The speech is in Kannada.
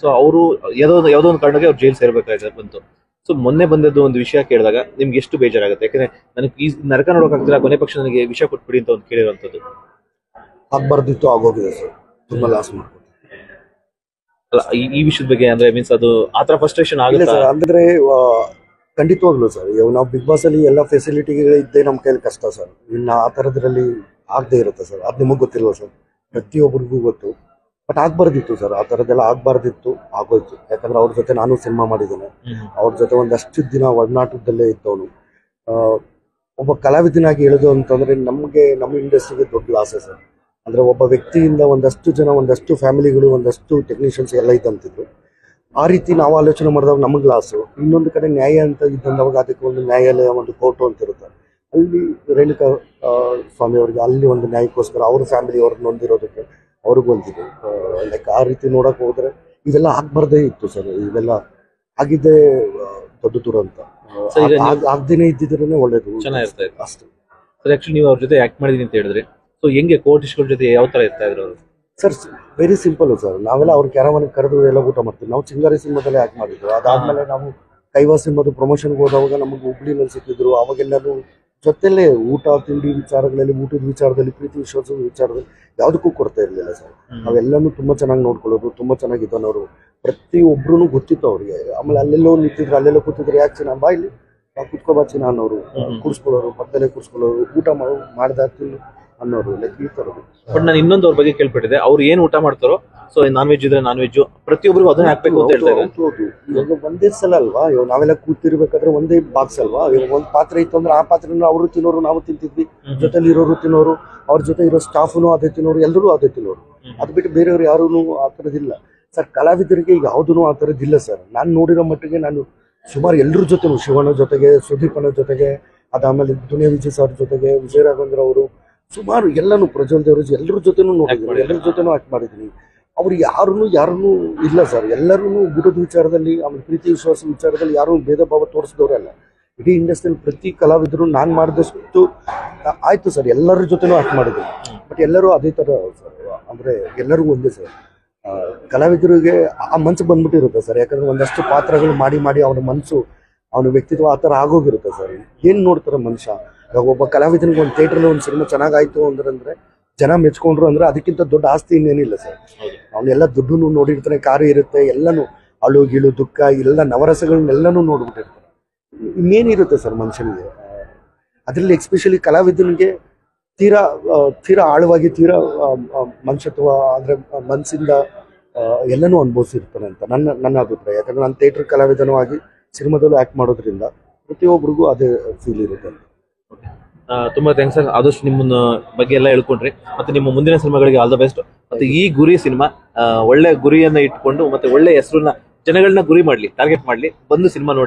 ಸೊ ಅವರು ಯಾವುದೋ ಒಂದು ಕಾರಣಕ್ಕೆ ಅವ್ರು ಜೈಲ್ ಸೇರ್ಬೇಕಾಗಿದೆ ಬಂತು. ಸೊ ಮೊನ್ನೆ ಬಂದದ್ದು ಒಂದು ವಿಷಯ ಕೇಳಿದಾಗ ನಿಮ್ಗೆ ಎಷ್ಟು ಬೇಜಾರಾಗುತ್ತೆ? ಯಾಕಂದ್ರೆ ನನಗೆ ಈ ನರಕ ನೋಡೋಕ್ಕಾಗ್ತಿಲ್ಲ, ಕೊನೆ ಪಕ್ಷ ನನಗೆ ವಿಷಯ ಕೊಟ್ಬಿಡಿ ಅಂತ ಒಂದು ಕೇಳಿರುವಂತದ್ದು. ಆಗ್ಬಾರ್ದಿತ್ತು, ಆಗೋಗಿದೆ ಸರ್. ತುಂಬಾ ಲಾಸ್ ಮಾಡ್ಬೋದು. ಅಲ್ಲ, ಈ ವಿಷಯದ ಬಗ್ಗೆ ಅಂದ್ರೆ ಮೀನ್ಸ್ ಅದು ಆತರ ಫ್ರಸ್ಟ್ರೇಷನ್ ಇಲ್ಲ ಆಗುತ್ತೆ ಸರ್, ಅಂದ್ರೆ ಖಂಡಿತವಾಗ್ಲು ಸರ್, ಇವಾಗ ನಾವು ಬಿಗ್ ಬಾಸ್ ಅಲ್ಲಿ ಎಲ್ಲ ಫೆಸಿಲಿಟಿಗಳು ಇದ್ದೇ ನಮ್ಮ ಕೈಲಿ ಕಷ್ಟ ಸರ್. ಇನ್ನು ಆ ಥರದ್ರಲ್ಲಿ ಆಗದೆ ಇರುತ್ತೆ ಸರ್. ಅದು ನಿಮಗೆ ಗೊತ್ತಿಲ್ವಾ ಸರ್? ಪ್ರತಿಯೊಬ್ಬರಿಗೂ ಗೊತ್ತು. ಬಟ್ ಆಗ್ಬಾರ್ದಿತ್ತು ಸರ್, ಆ ಥರದ್ದೆಲ್ಲ ಆಗ್ಬಾರ್ದಿತ್ತು, ಆಗೋಯ್ತು. ಯಾಕಂದ್ರೆ ಅವ್ರ ಜೊತೆ ನಾನು ಸಿನಿಮಾ ಮಾಡಿದ್ದೇನೆ, ಅವ್ರ ಜೊತೆ ಒಂದಷ್ಟು ದಿನ ಒಡನಾಟದಲ್ಲೇ ಇದ್ದವನು. ಒಬ್ಬ ಕಲಾವಿದನಾಗಿ ಹೇಳೋದು ಅಂತಂದ್ರೆ ನಮಗೆ, ನಮ್ಮ ಇಂಡಸ್ಟ್ರಿಗೆ ದೊಡ್ಡ ಲಾಸೆ ಸರ್. ಅಂದ್ರೆ ಒಬ್ಬ ವ್ಯಕ್ತಿಯಿಂದ ಒಂದಷ್ಟು ಜನ, ಒಂದಷ್ಟು ಫ್ಯಾಮಿಲಿಗಳು, ಒಂದಷ್ಟು ಟೆಕ್ನಿಷಿಯನ್ಸ್ ಎಲ್ಲ ಇದ್ದಂತಿದ್ರು. ಆ ರೀತಿ ನಾವು ಆಲೋಚನೆ ಮಾಡಿದಾಗ ನಮಗೆ ಲಾಸು. ಇನ್ನೊಂದು ಕಡೆ ನ್ಯಾಯ ಅಂತ ಇದ್ದಂದಾಗ ಅದಕ್ಕೆ ಒಂದು ನ್ಯಾಯಾಲಯ, ಒಂದು ಕೋರ್ಟು ಅಂತ ಇರುತ್ತೆ. ಅಲ್ಲಿ ರೇಣುಕಾ ಸ್ವಾಮಿ ಅವರಿಗೆ ಅಲ್ಲಿ ಒಂದು ನ್ಯಾಯಕ್ಕೋಸ್ಕರ ಅವ್ರ ಫ್ಯಾಮಿಲಿ ಅವ್ರನ್ನ ಹೊಂದಿರೋದಕ್ಕೆ ಅವ್ರಿಗೊಂದಿದೆ. ಲೈಕ್ ಆ ರೀತಿ ನೋಡಕ್ ಹೋದ್ರೆ ಇವೆಲ್ಲ ಆಗ್ಬಾರ್ದೇ ಇತ್ತು ಸರ್. ಇವೆಲ್ಲ ಆಗಿದ್ದೇ ದೊಡ್ಡ ದುರಂತ. ಆಗ್ದೇನೆ ಇದ್ದಿದ್ರೇನೆ ಒಳ್ಳೇದು, ಚೆನ್ನಾಗಿರ್ತಾ ಇತ್ತು ಅಷ್ಟೇ ಸರ್. ಆಕ್ಚುಲಿ ನೀವು ಅವ್ರ ಜೊತೆ ಆಕ್ಟ್ ಮಾಡಿದೀನಿ ಅಂತ ಹೇಳಿದ್ರೆ, ಸೊ ಹೆಂಗೆ ಕೋರ್ಟ್ ಇಸ್ಗಳ ಜೊತೆ ಯಾವ ತರ ಇರ್ತಾ ಇದ್ರು ಅವರು? Sir very simple sir. ನಾವೆಲ್ಲ ಅವ್ರ ಕ್ಯಾರವಾನಿಗೆ ಕರೆದು ಎಲ್ಲ ಊಟ ಮಾಡ್ತೀವಿ. ನಾವು ಚಿಂಗಾರಿ ಸಿನಿಮಾದಲ್ಲೇ ಆಕ್ಟ್ ಮಾಡಿದ್ವಿ. ಅದಾದ್ಮೇಲೆ ನಾವು ಕೈವಾ ಸಿನಿಮಾದ ಪ್ರಮೋಷನ್ಗೆ ಹೋದವಾಗ ನಮಗೆ ಹುಬ್ಳಿನಲ್ಲಿ ಸಿಕ್ಕಿದ್ರು. ಅವಾಗೆಲ್ಲರೂ ಜೊತೆಲೇ ಊಟ ತಿಂಡಿ ವಿಚಾರಗಳಲ್ಲಿ, ಊಟದ ವಿಚಾರದಲ್ಲಿ, ಪ್ರೀತಿ ವಿಶ್ವಾಸದ ವಿಚಾರದಲ್ಲಿ ಯಾವುದಕ್ಕೂ ಕೊಡ್ತಾ ಇರಲಿಲ್ಲ ಸರ್. ನಾವೆಲ್ಲನೂ ತುಂಬಾ ಚೆನ್ನಾಗಿ ನೋಡ್ಕೊಳ್ಳೋದು, ತುಂಬಾ ಚೆನ್ನಾಗಿದ್ದನವರು. ಪ್ರತಿಯೊಬ್ರು ಗೊತ್ತಿತ್ತು ಅವ್ರಿಗೆ. ಆಮೇಲೆ ಅಲ್ಲೆಲ್ಲೋ ನಿಂತಿದ್ರು, ಅಲ್ಲೆಲ್ಲೋ ಕೂತಿದ್ರು. ಯಾಕೆ ಚಿನ್ನ ಬಾ ಇಲ್ಲಿ ಕುತ್ಕೋಬಾಚಿನ ಅನ್ನೋರು, ಕೂರಿಸ್ಕೊಳ್ಳೋರು, ಪಕ್ಕದಲ್ಲೇ ಕೂರಿಸ್ಕೊಳ್ಳೋರು, ಊಟ ಮಾಡಿದಾಗ್ತಿಲ್ಲ ಅನ್ನೋರು. ಲೈಕ್ ಈ ಥರದ್ದು. ಬಟ್ ನಾನು ಇನ್ನೊಂದು ಅವ್ರ ಬಗ್ಗೆ ಕೇಳ್ಪಟ್ಟಿದೆ, ಅವ್ರು ಏನ್ ಊಟ ಮಾಡ್ತಾರೋ, ಸೊ ನಾನ್ ವೆಜ್ ಇದ್ರೆ ನಾನ್ ವೆಜ್, ಪ್ರತಿಯೊಬ್ಬರಿಗೂ ಅದನ್ನ ಹಾಕ್ಬೇಕು ಅಂತ ಹೇಳ್ತಾ ಇದ್ದಾರೆ. ಹೌದು, ಇವಾಗ ಒಂದೇ ಸಲ ಅಲ್ವಾ, ಇವಾಗ ನಾವೆಲ್ಲ ಕೂತಿರ್ಬೇಕಾದ್ರೆ ಒಂದೇ ಬಾಕ್ಸ್ ಅಲ್ವಾ. ಇವಾಗ ಒಂದ್ ಪಾತ್ರೆ ಇತ್ತು ಅಂದ್ರೆ ಆ ಪಾತ್ರೆನ ಅವರು ತಿನ್ನೋರು, ನಾವು ತಿಂತಿದ್ವಿ. ಜೊತೆಲಿ ಇರೋರು ತಿನ್ನೋರು, ಅವ್ರ ಜೊತೆ ಇರೋ ಸ್ಟಾಫ್ನು ಅದೇ ತಿನ್ನೋರು, ಎಲ್ಲರೂ ಅದೇ ತಿನ್ನೋರು. ಅದು ಬಿಟ್ಟು ಬೇರೆಯವ್ರು ಯಾರೂ ಆ ಥರದಿಲ್ಲ ಸರ್. ಕಲಾವಿದರಿಗೆ ಈಗ ಯಾವುದೂ ಆ ಥರದ್ದಿಲ್ಲ ಸರ್. ನಾನು ನೋಡಿರೋ ಮಟ್ಟಿಗೆ ನಾನು ಸುಮಾರು ಎಲ್ಲರ ಜೊತೆನೂ, ಶಿವಣ್ಣ ಜೊತೆಗೆ, ಸುದೀಪನ ಜೊತೆಗೆ, ಅದಾದ್ಮೇಲೆ ದುನಿಯಾ ವಿಜಯ್ ಸರ್ ಜೊತೆಗೆ, ವಿಜಯ ರಾಘವೇಂದ್ರ ಅವರು, ಸುಮಾರು ಎಲ್ಲನೂ, ಪ್ರಜ್ವಲ್ ದೇವರಾಜ್, ಎಲ್ಲರ ಜೊತೆನೂ ನೋಡಿದ್ದೀನಿ, ಎಲ್ಲರ ಜೊತೆನೂ ಆಕ್ಟ್ ಮಾಡಿದ್ದೀನಿ. ಅವ್ರು ಯಾರನ್ನೂ ಇಲ್ಲ ಸರ್. ಎಲ್ಲರೂ ಊಟದ ವಿಚಾರದಲ್ಲಿ, ಆಮೇಲೆ ಪ್ರೀತಿ ವಿಶ್ವಾಸ ವಿಚಾರದಲ್ಲಿ ಯಾರೂ ಭೇದ ಭಾವ ತೋರಿಸಿದವರಲ್ಲ. ಇಡೀ ಇಂಡಸ್ಟ್ರಿಯಲ್ಲಿ ಪ್ರತಿ ಕಲಾವಿದರು ನಾನು ಮಾಡಿದಷ್ಟು ಆಯ್ತು ಸರ್, ಎಲ್ಲರ ಜೊತೆನೂ ಆಕ್ಟ್ ಮಾಡಿದ್ದೀನಿ. ಬಟ್ ಎಲ್ಲರೂ ಅದೇ ಥರ ಸರ್, ಅಂದರೆ ಎಲ್ಲರಿಗೂ ಒಂದೇ ಸರ್. ಕಲಾವಿದರಿಗೆ ಆ ಮನಸ್ಸು ಬಂದ್ಬಿಟ್ಟಿರುತ್ತೆ ಸರ್. ಯಾಕಂದ್ರೆ ಒಂದಷ್ಟು ಪಾತ್ರಗಳು ಮಾಡಿ ಅವನ ಮನಸ್ಸು, ಅವನ ವ್ಯಕ್ತಿತ್ವ ಆ ಥರ ಆಗೋಗಿರುತ್ತೆ ಸರ್. ಏನು ನೋಡ್ತಾರೆ ಮನುಷ್ಯ. ಇವಾಗ ಒಬ್ಬ ಕಲಾವಿದನಿಗೆ ಒಂದು ಥಿಯೇಟ್ರಲ್ಲಿ ಒಂದು ಸಿನಿಮಾ ಚೆನ್ನಾಗಾಯ್ತು ಅಂದ್ರೆ ಜನ ಮೆಚ್ಕೊಂಡ್ರು ಅಂದ್ರೆ ಅದಕ್ಕಿಂತ ದೊಡ್ಡ ಆಸ್ತಿ ಇನ್ನೇನಿಲ್ಲ ಸರ್. ಅವನ್ನೆಲ್ಲ ದುಡ್ಡು ನೋಡಿರ್ತಾನೆ, ಕಾರು ಇರುತ್ತೆ, ಎಲ್ಲನೂ ಅಳು ಗೀಳು ದುಃಖ ಎಲ್ಲ ನವರಸಗಳನ್ನೆಲ್ಲನೂ ನೋಡ್ಬಿಟ್ಟಿರ್ತಾರೆ. ಇನ್ನೇನಿರುತ್ತೆ ಸರ್ ಮನುಷ್ಯನಿಗೆ. ಅದರಲ್ಲಿ ಎಕ್ಸ್ಪೆಷಲಿ ಕಲಾವಿದನಿಗೆ ತೀರಾ ಆಳವಾಗಿ, ತೀರಾ ಮನುಷ್ಯತ್ವ ಅಂದರೆ ಮನಸ್ಸಿಂದ ಎಲ್ಲನೂ ಅನುಭವಿಸಿರ್ತಾನೆ ಅಂತ ನನ್ನ ಅಭಿಪ್ರಾಯ. ಯಾಕಂದ್ರೆ ನಾನು ಥಿಯೇಟರ್ ಕಲಾವಿದನೂ ಆಗಿ ಸಿನಿಮಾದಲ್ಲೂ ಆ್ಯಕ್ಟ್ ಮಾಡೋದ್ರಿಂದ ಪ್ರತಿಯೊಬ್ಬರಿಗೂ ಅದೇ ಫೀಲ್ ಇರುತ್ತೆ. ತುಂಬಾ ಥ್ಯಾಂಕ್ಸ್ ಸರ್. ಆದಷ್ಟು ನಿಮ್ಮ ಬಗ್ಗೆ ಎಲ್ಲ ಹೇಳ್ಕೊಂಡ್ರಿ. ಮತ್ತೆ ನಿಮ್ಮ ಮುಂದಿನ ಸಿನಿಮಾಗಳಿಗೆ ಆಲ್ ದ ಬೆಸ್ಟ್. ಮತ್ತೆ ಈ ಗುರಿ ಸಿನಿಮಾ ಒಳ್ಳೆ ಗುರಿಯನ್ನ ಇಟ್ಕೊಂಡು, ಮತ್ತೆ ಒಳ್ಳೆ ಹೆಸರನ್ನ, ಜನಗಳನ್ನ ಗುರಿ ಮಾಡ್ಲಿ, ಟಾರ್ಗೆಟ್ ಮಾಡ್ಲಿ, ಬಂದು ಸಿನಿಮಾ ನೋಡ್ಲಿ.